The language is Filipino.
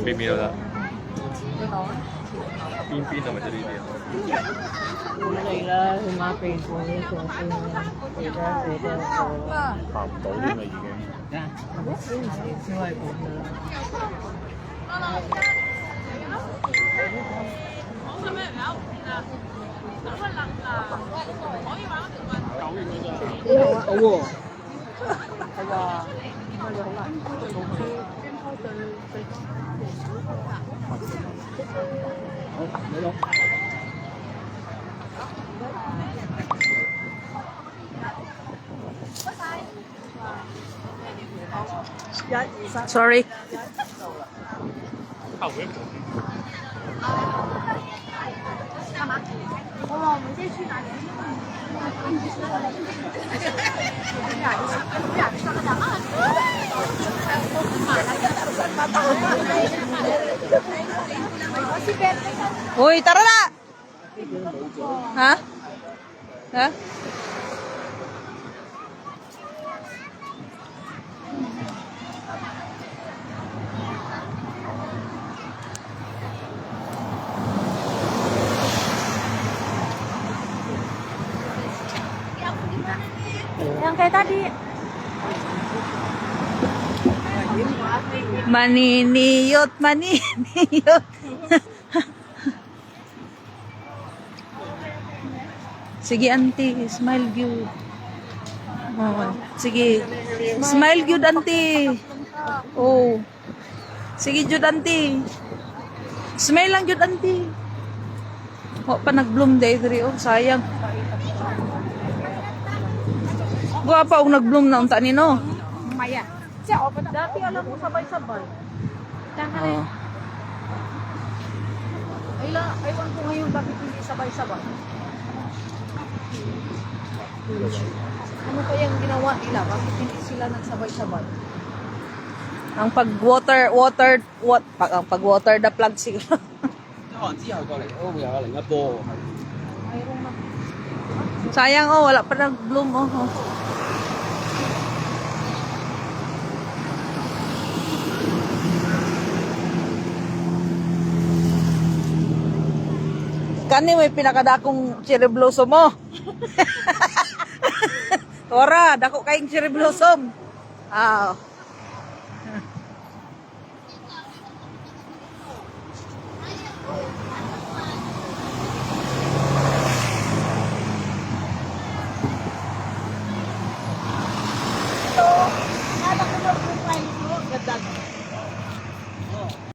邊邊都得。邊邊係咪就呢啲啊？咁嚟啦，去馬鼻過呢個先啦，記得行唔到添啦已經。先係咁啦。好喎，係啊，乜嘢好難做先？好，你攞。Sorry。干嘛？我们先去哪里？Uy, tara na! Ha? Ha? Yang kayak tadi. Maniniyot, maniniyot. Sige, auntie. Smile good. Oh, sige. Smile good, auntie. Oh. Sige, good, auntie. Smile lang, good, auntie. Oh, pa nag-bloom day, oh. Sayang. Guwapa ang nag-bloom na unta nino. Maya. Dati alam mo sabay-sabay. Oh. Aywan ko ngayon bakit hindi sabay-sabay. Ano kayang ginawa nila? Bakit hindi sila nagsabay-sabay? Ang pag-water the plug siguro. 可能之後過嚟都會有另一波。 Mayroong mag... Sayang oh, wala pa nag-bloom oh. Kani may pinakadakong cherry blossom mo. Tora, dako kayong cherry blossom. Ah. Nada ko mag-profile ko. Ganda.